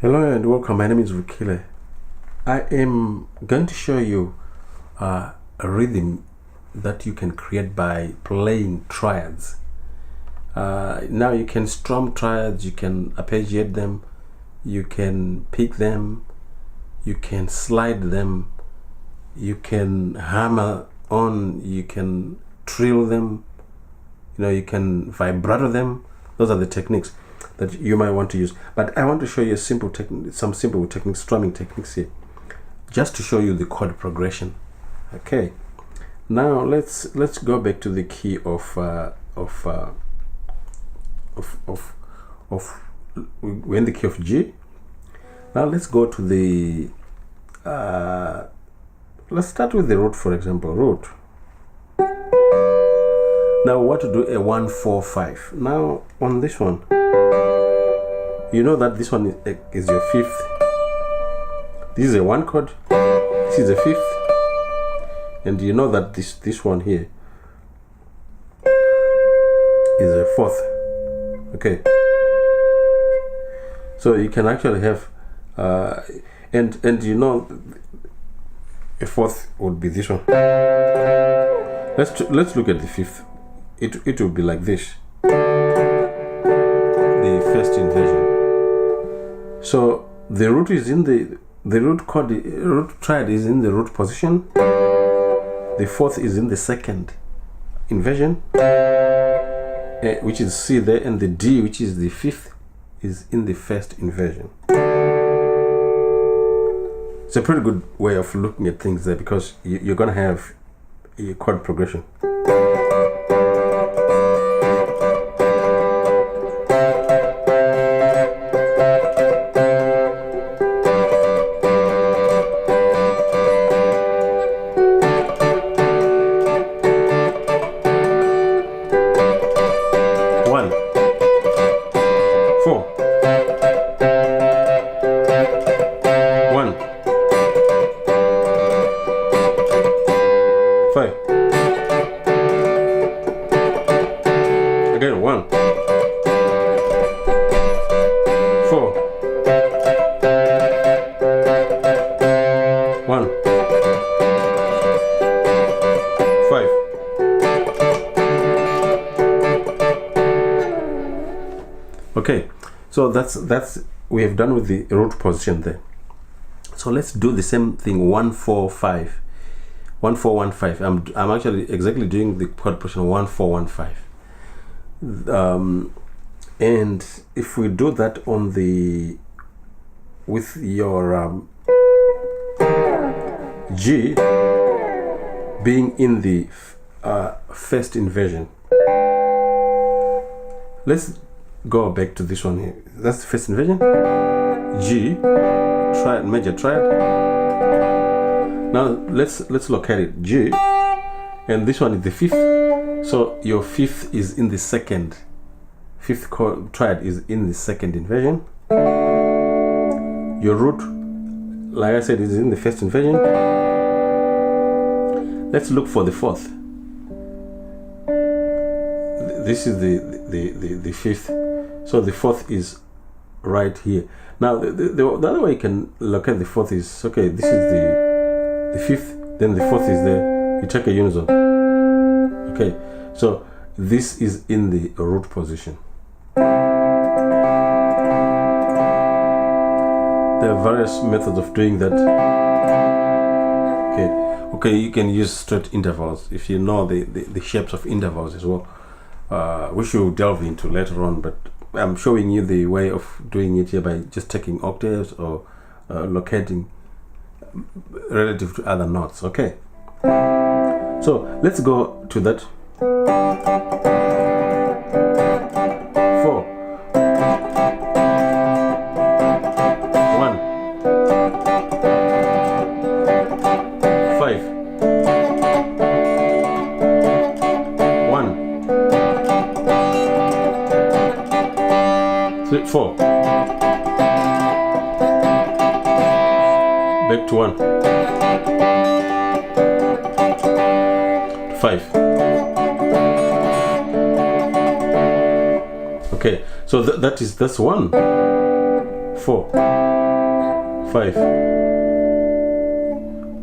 Hello and welcome. My name is Vukile. I am going to show you a rhythm that you can create by playing triads. Now you can strum triads, you can arpeggiate them, you can pick them, you can slide them, you can hammer on, you can trill them, you can vibrato them. Those are the techniques that you might want to use, but I want to show you some simple techniques, strumming techniques here, just to show you the chord progression. Okay, now let's go back to the key we're in the key of G. Now let's go to the let's start with the root, for example, root. Now we want to do a 1-4-5. Now on this one, you know that this one is your fifth. This is a 1 chord, this is a fifth, and you know that this one here is a fourth. Okay, so you can actually have and a fourth would be this one. Let's look at the fifth. It will be like this, the first inversion. So the root is in the root chord, root triad is in the root position. The fourth is in the second inversion, which is C there, and the D, which is the fifth, is in the first inversion. It's a pretty good way of looking at things there, because you're gonna have a chord progression. Again, 1, 4, 1, 5. Okay, so that's we have done with the root position there. So let's do the same thing, 1-4-5. 1-4-1-5. I'm actually exactly doing the chord progression 1-4-1-5. And if we do that on with your G being in the first inversion, let's go back to this one here. That's the first inversion, G, triad, major triad. Now let's locate it, G, and this one is the fifth. So your fifth is in the second. Fifth chord triad is in the second inversion. Your root, like I said, is in the first inversion. Let's look for the fourth. This is the fifth. So the fourth is right here. Now the other way you can locate the fourth is, okay, this is the fifth, then the fourth is there. You take a unison. Okay, so this is in the root position. There are various methods of doing that. Okay, you can use straight intervals if you know the shapes of intervals as well, which we'll delve into later on, but I'm showing you the way of doing it here by just taking octaves or locating relative to other notes. Okay, so let's go to that. 4, 1, 5, 1, 3, 4, back to 1, 5. Okay, so that's 1, 4, 5,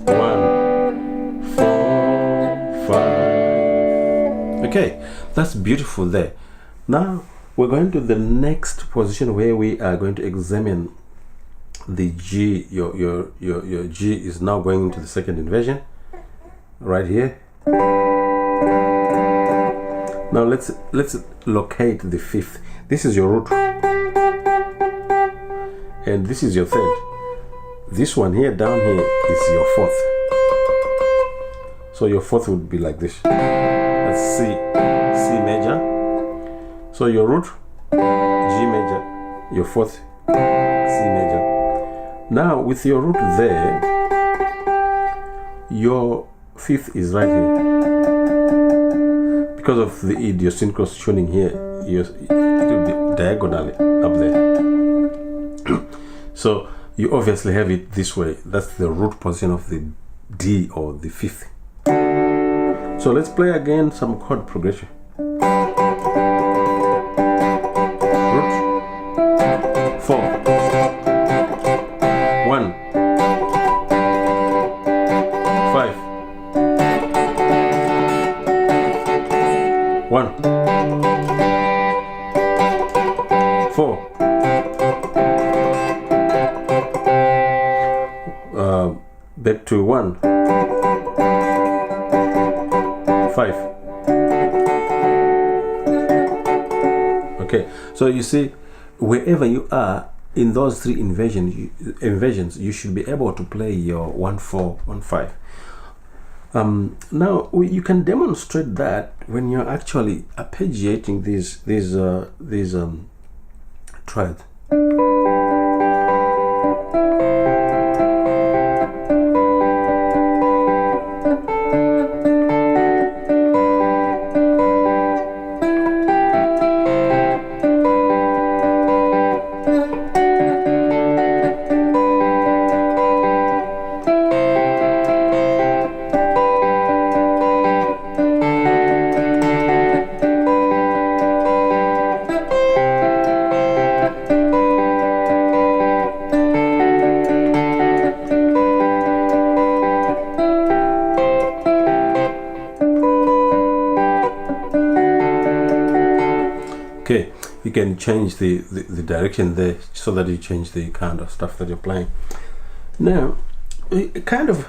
1, 4, 5. Okay, that's beautiful there. Now we're going to the next position where we are going to examine the G. Your G is now going into the second inversion right here. Now let's locate the fifth. This is your root and this is your third. This one here down here is your fourth. So your fourth would be like this. That's C major. So your root, G major, your fourth, C major. Now with your root there, your fifth is right here. Because of the idiosyncrasy tuning here, it will be diagonally up there. So you obviously have it this way. That's the root position of the D or the fifth. So let's play again some chord progression. Root 4, 1, 5, 1, 4, back to 1, 5. Okay, so you see, wherever you are in those three inversions, you should be able to play your 1, 4, 1, 5. Now you can demonstrate that when you're actually arpeggiating these triads. Okay, you can change the direction there so that you change the kind of stuff that you're playing. Now, kind of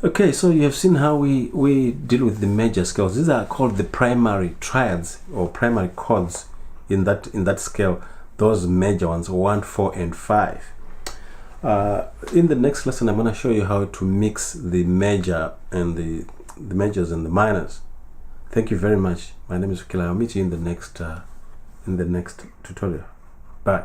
okay, so you have seen how we deal with the major scales. These are called the primary triads or primary chords in that scale. Those major ones, 1, 4, and 5. In the next lesson, I'm going to show you how to mix the major and the majors and the minors. Thank you very much. My name is Fikile. I'll meet you in the next tutorial. Bye.